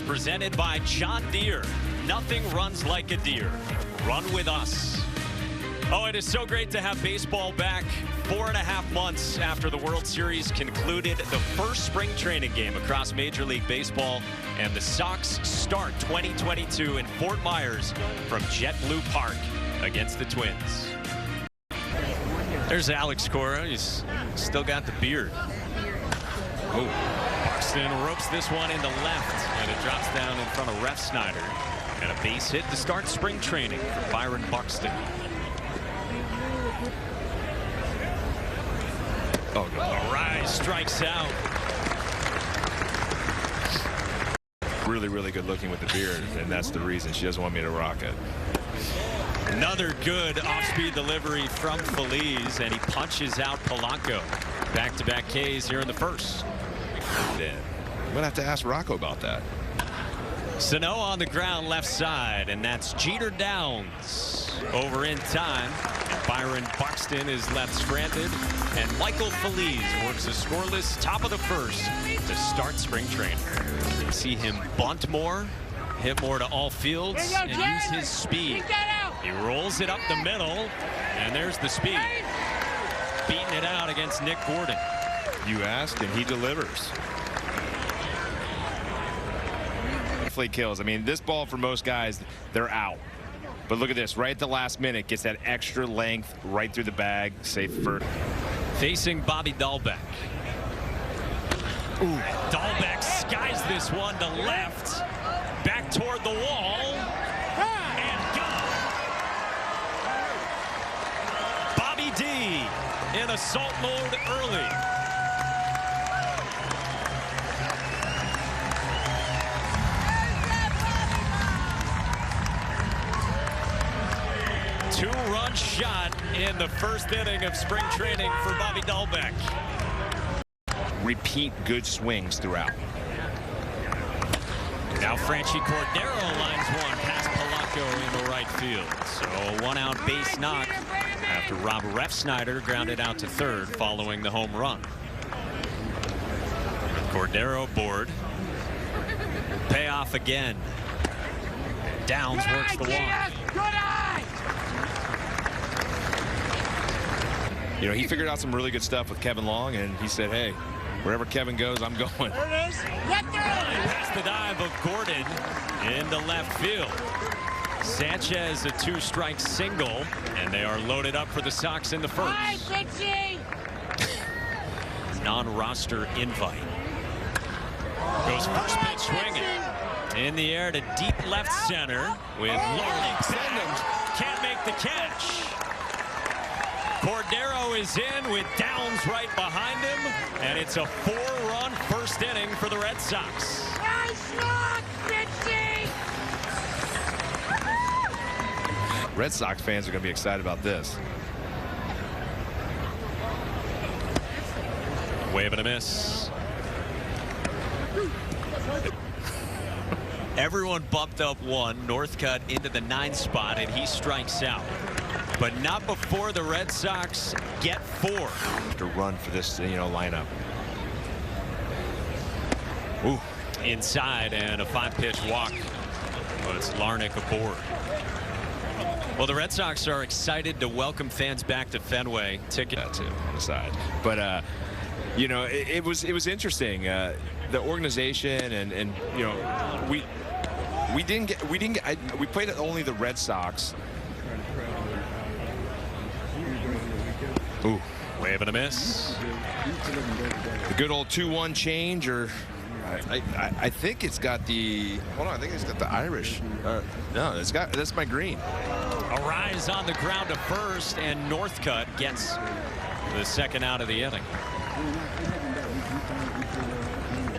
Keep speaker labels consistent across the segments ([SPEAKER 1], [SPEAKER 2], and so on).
[SPEAKER 1] presented by John Deere. Nothing runs like a deer. Run with us. Oh, it is so great to have baseball back 4.5 months after the World Series concluded. The first spring training game across Major League Baseball, and the Sox start 2022 in Fort Myers from JetBlue Park against the Twins. There's Alex Cora. He's still got the beard. Oh, Buxton ropes this one into left, and it drops down in front of Ref Snyder. And a base hit to start spring training for Byron Buxton. Oh, no. Rise strikes out.
[SPEAKER 2] Really, really good looking with the beard, and that's the reason she doesn't want me to rock it.
[SPEAKER 1] Another good off-speed delivery from Feliz, and he punches out Polanco. Back-to-back Ks here in the first.
[SPEAKER 2] I'm gonna have to ask Rocco about that.
[SPEAKER 1] Sano on the ground left side, and that's Jeter Downs over in time. Byron Buxton is left stranded, and Michael Feliz works a scoreless top of the first to start spring training. You see him bunt more, hit more to all fields, and use his speed. He rolls it up the middle, and there's the speed. Beating it out against Nick Gordon.
[SPEAKER 2] You ask, and he delivers. Definitely kills. I mean, this ball for most guys, they're out. But look at this, right at the last minute, gets that extra length right through the bag, safe for.
[SPEAKER 1] Facing Bobby Dahlbeck. Ooh, Dahlbeck skies this one to left, back toward the wall, and gone. Bobby D in assault mode early. Two-run shot in the first inning of spring training for Bobby Dahlbeck.
[SPEAKER 2] Repeat good swings throughout.
[SPEAKER 1] Now Franchi Cordero lines one past Polanco in the right field. So a one-out base knock after Rob Refsnyder grounded out to third following the home run. Cordero aboard. Payoff again. Downs works the walk.
[SPEAKER 2] You know, he figured out some really good stuff with Kevin Long, and he said, hey, wherever Kevin goes, I'm going.
[SPEAKER 3] There it is.
[SPEAKER 1] Past the dive of Gordon into left field. Sanchez a two-strike single, and they are loaded up for the Sox in the first. Non-roster invite. Goes first pitch swinging. In the air to deep left center with Larnick. Can't make the catch. Cordero is in with Downs right behind him, and it's a 4-run first inning for the Red Sox.
[SPEAKER 2] Red Sox fans are going to be excited about this.
[SPEAKER 1] Wave and a miss. Everyone bumped up one. Northcutt into the 9 spot, and he strikes out. But not before the Red Sox get 4.
[SPEAKER 2] To run for this, lineup.
[SPEAKER 1] Ooh, inside, and a 5-pitch walk. But it's Larnick aboard. Well, the Red Sox are excited to welcome fans back to Fenway. Ticket
[SPEAKER 2] too on the side, but it was interesting. The organization and we played only the Red Sox.
[SPEAKER 1] Ooh, wave and a miss.
[SPEAKER 2] The good old 2-1 change, or I think it's got the. Hold on, I think it's got the Irish. No, that's my green.
[SPEAKER 1] A rise on the ground to first, and Northcutt gets the second out of the inning.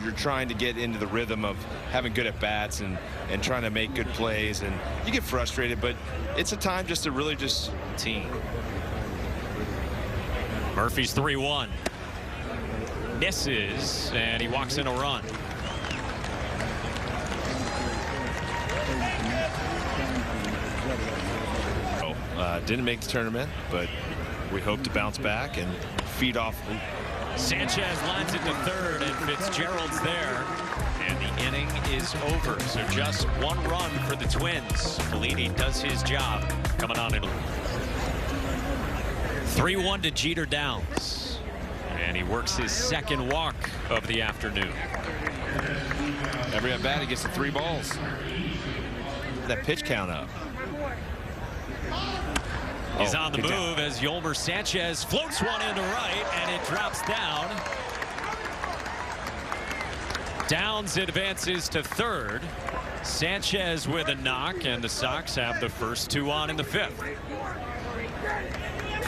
[SPEAKER 2] You're trying to get into the rhythm of having good at bats and trying to make good plays, and you get frustrated, but it's a time just to really just team.
[SPEAKER 1] Murphy's 3-1. Misses, and he walks in a run.
[SPEAKER 2] Didn't make the tournament, but we hope to bounce back and feed off.
[SPEAKER 1] Sanchez lines it to third, and Fitzgerald's there. And the inning is over. So just one run for the Twins. Fellini does his job coming on in. 3-1 to Jeter Downs. And he works his second walk of the afternoon.
[SPEAKER 2] Every at bat, he gets the 3 balls. That pitch count up.
[SPEAKER 1] He's on the move as Yolmer Sanchez floats one into right, and it drops down. Downs advances to third. Sanchez with a knock, and the Sox have the first 2 on in the 5th.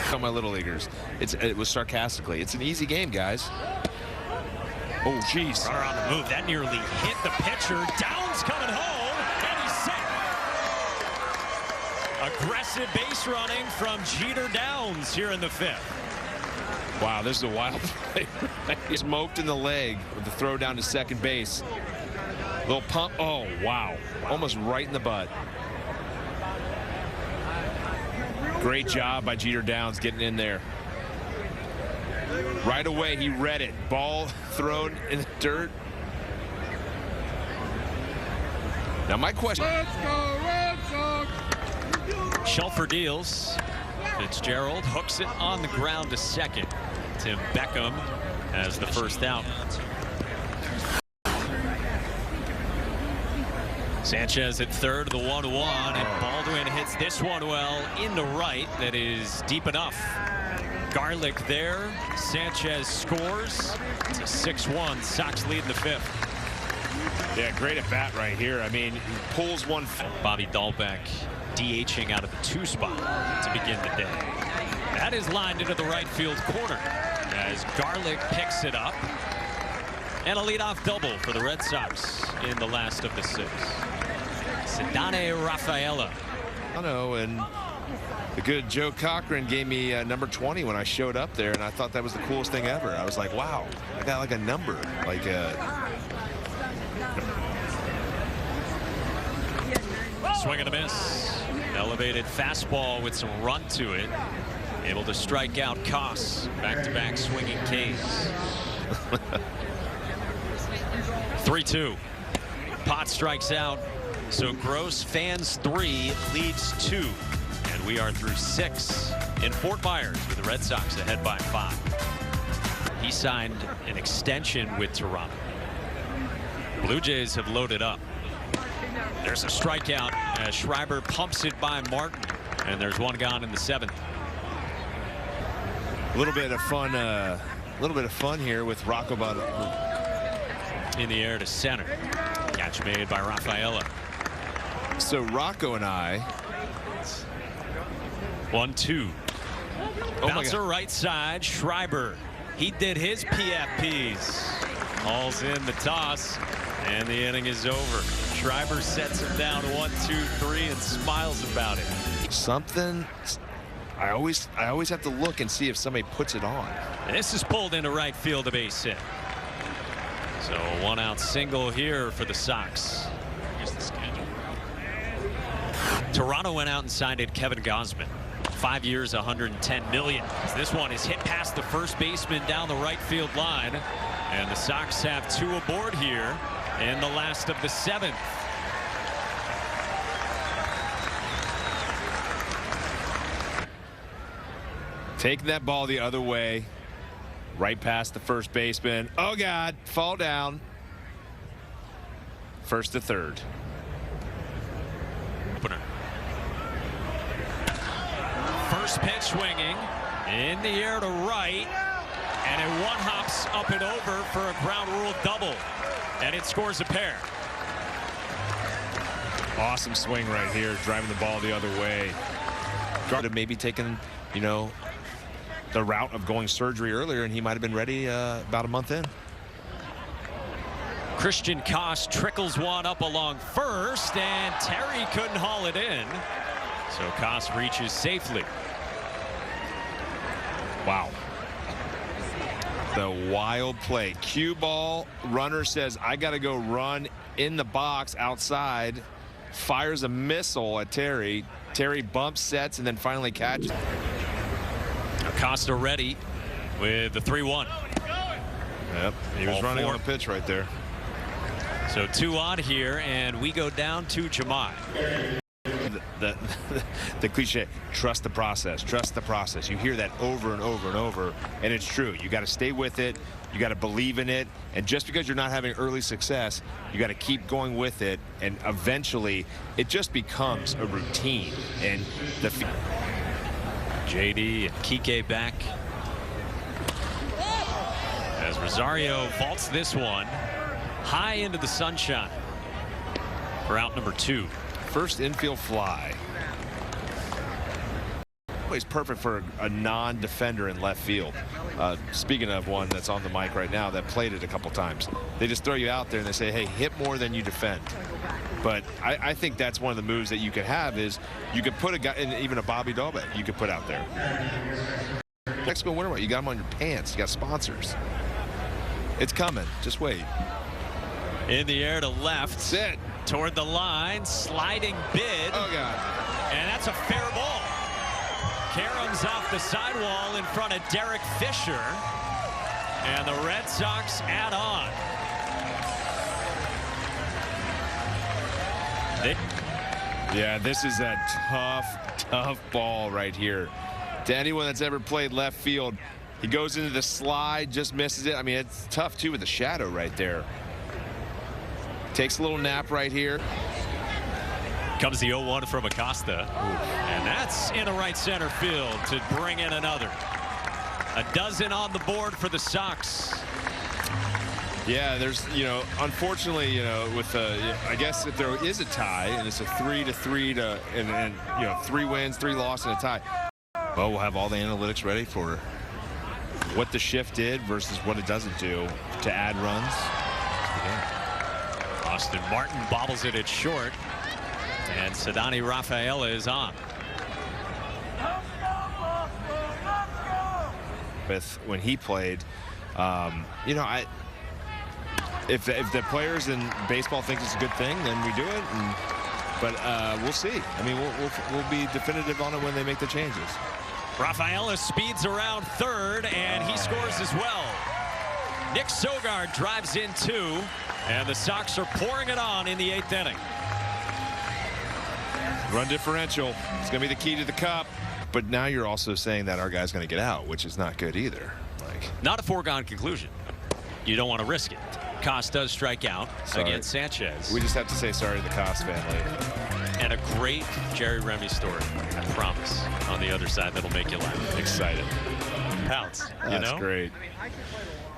[SPEAKER 2] Come, my little leaguers. It was sarcastically. It's an easy game, guys. Oh, jeez.
[SPEAKER 1] Runner on the move. That nearly hit the pitcher. Downs coming home, and he's safe. Aggressive base running from Jeter Downs here in the 5th.
[SPEAKER 2] Wow, this is a wild play. He's smoked in the leg with the throw down to second base. Little pump. Oh, wow. Almost right in the butt. Great job by Jeter Downs getting in there. Right away, he read it. Ball thrown in the dirt. Now, my question.
[SPEAKER 3] Let's go, Red Sox!
[SPEAKER 1] Shelfer deals. Fitzgerald hooks it on the ground to second. Tim Beckham has the first out. Sanchez at third, the 1-1, and Baldwin hits this one well into right. That is deep enough. Garlick there. Sanchez scores. It's a 6-1. Sox lead in the 5th.
[SPEAKER 2] Yeah, great at bat right here. I mean, he pulls one.
[SPEAKER 1] Bobby Dahlbeck DHing out of the 2 spot to begin the day. That is lined into the right field corner as Garlick picks it up. And a leadoff double for the Red Sox in the last of the 6. Ceddanne Rafaela.
[SPEAKER 2] I know, and the good Joe Cochran gave me number 20 when I showed up there, and I thought that was the coolest thing ever. I was like, wow, I got like a number, like
[SPEAKER 1] Swing and a miss. Elevated fastball with some run to it. Able to strike out Koss. Back-to-back swinging Ks. 3-2. Pot strikes out. So Gross fans 3, leads 2. And we are through 6 in Fort Myers with the Red Sox ahead by 5. He signed an extension with Toronto. Blue Jays have loaded up. There's a strikeout as Schreiber pumps it by Martin. And there's one gone in the 7th.
[SPEAKER 2] a little bit of fun here with Rocco
[SPEAKER 1] in the air to center. Catch made by Rafaela.
[SPEAKER 2] So Rocco and I.
[SPEAKER 1] 1-2.
[SPEAKER 2] Oh
[SPEAKER 1] Bouncer right side. Schreiber. He did his PFPs. Hauls in the toss. And the inning is over. Schreiber sets him down 1-2-3 and smiles about it.
[SPEAKER 2] Something. I always have to look and see if somebody puts it on.
[SPEAKER 1] This is pulled into right field, a base hit. So a 1-out single here for the Sox. Here's the schedule. Toronto went out and signed Kevin Gausman. 5 years, $110 million. This one is hit past the first baseman down the right field line. And the Sox have 2 aboard here in the last of the 7th.
[SPEAKER 2] Taking that ball the other way, right past the first baseman. Oh God, fall down. First to third.
[SPEAKER 1] Opener. First pitch swinging in the air to right, and it one hops up and over for a ground rule double, and it scores a pair.
[SPEAKER 2] Awesome swing right here, driving the ball the other way. Guard maybe taken, you know, the route of going surgery earlier, and he might have been ready about a month in.
[SPEAKER 1] Christian Koss trickles one up along first, and Terry couldn't haul it in. So Koss reaches safely.
[SPEAKER 2] Wow. The wild play. Cue ball. Runner says, I got to go run in the box outside. Fires a missile at Terry. Terry bumps, sets, and then finally catches.
[SPEAKER 1] Acosta ready with the 3-1.
[SPEAKER 2] Yep, he was running on a pitch right there.
[SPEAKER 1] So 2 on here, and we go down to Jemai.
[SPEAKER 2] The cliche, trust the process, trust the process. You hear that over and over and over, and it's true. You got to stay with it. You got to believe in it. And just because you're not having early success, you got to keep going with it. And eventually, it just becomes a routine. And the
[SPEAKER 1] JD and Kike back. As Rosario vaults this one high into the sunshine for out number 2.
[SPEAKER 2] First infield fly. Always perfect for a non-defender in left field. Speaking of one that's on the mic right now that played it a couple times, they just throw you out there and they say, hey, hit more than you defend. But I think that's one of the moves that you could have is you could put a guy, and even a Bobby Dahlbeck you could put out there. Mexico Winter, you got them on your pants. You got sponsors. It's coming. Just wait.
[SPEAKER 1] In the air to left.
[SPEAKER 2] Sit.
[SPEAKER 1] Toward the line. Sliding bid.
[SPEAKER 2] Oh, God.
[SPEAKER 1] And that's a fair ball. Karams off the sidewall in front of Derek Fisher. And the Red Sox add on.
[SPEAKER 2] Yeah, this is a tough ball right here. To anyone that's ever played left field, he goes into the slide, just misses it. I mean, it's tough, too, with the shadow right there. Takes a little nap right here.
[SPEAKER 1] Comes the 0-1 from Acosta. And that's in the right center field to bring in another. A dozen on the board for the Sox.
[SPEAKER 2] Yeah, there's, unfortunately, with I guess if there is a tie and it's a 3-3 and 3 wins, 3 losses, and a tie. Well, we'll have all the analytics ready for what the shift did versus what it doesn't do to add runs.
[SPEAKER 1] Yeah. Austin Martin bobbles it at short, and Ceddanne Rafaela is on.
[SPEAKER 2] With when he played, if the players in baseball think it's a good thing, then we do it. But we'll see. I mean, we'll be definitive on it when they make the changes.
[SPEAKER 1] Rafaela speeds around third, and he scores as well. Nick Sogard drives in 2, and the Sox are pouring it on in the 8th inning.
[SPEAKER 2] Run differential. It's going to be the key to the cup. But now you're also saying that our guy's going to get out, which is not good either.
[SPEAKER 1] Not a foregone conclusion. You don't want to risk it. Koss does strike out against Sanchez.
[SPEAKER 2] We just have to say sorry to the Koss family.
[SPEAKER 1] And a great Jerry Remy story, I promise, on the other side that'll make you laugh.
[SPEAKER 2] Excited.
[SPEAKER 1] Pounce,
[SPEAKER 2] That's great.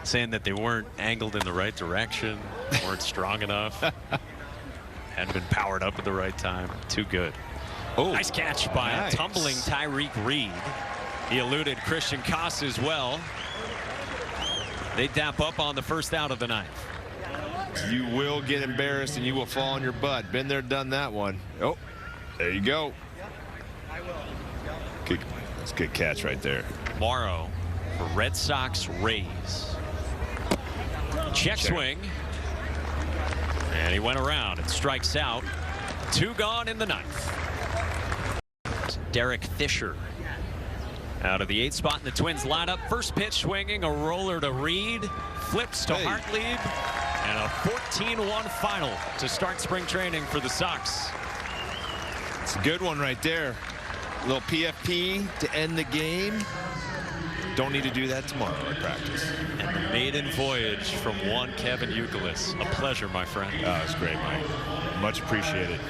[SPEAKER 1] Saying that they weren't angled in the right direction, weren't strong enough, hadn't been powered up at the right time. Too good.
[SPEAKER 2] Oh,
[SPEAKER 1] nice catch by a tumbling Tyreek Reed. He eluded Christian Koss as well. They dap up on the first out of the 9th.
[SPEAKER 2] You will get embarrassed and you will fall on your butt. Been there, done that one. Oh, there you go. Good, that's a good catch right there.
[SPEAKER 1] Morrow for Red Sox Rays. Check swing. And he went around and strikes out. 2 gone in the 9th. Derek Fisher out of the 8th spot in the Twins lineup. First pitch swinging, a roller to Reed, flips to Hartlieb, and a 14-1 final to start spring training for the Sox.
[SPEAKER 2] It's a good one right there. A little PFP to end the game. Don't need to do that tomorrow at practice.
[SPEAKER 1] And the maiden voyage from one Kevin Youkilis. A pleasure, my friend.
[SPEAKER 2] Oh, it was great, Mike. Much appreciated.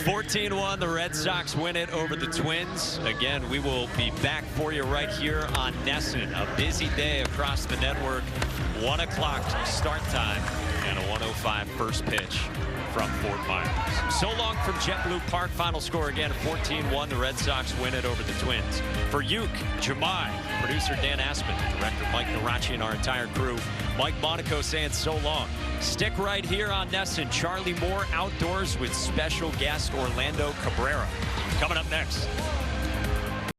[SPEAKER 1] 14-1, the Red Sox win it over the Twins. Again, we will be back for you right here on NESN. A busy day across the network. 1 o'clock start time and a 1:05 first pitch from Fort Myers. So long from JetBlue Park. Final score again, 14-1. The Red Sox win it over the Twins. For Uke, Jemai, producer Dan Aspen, director Mike Narachi, and our entire crew, Mike Monaco saying so long. Stick right here on NESN. Charlie Moore outdoors with special guest Orlando Cabrera. Coming up next.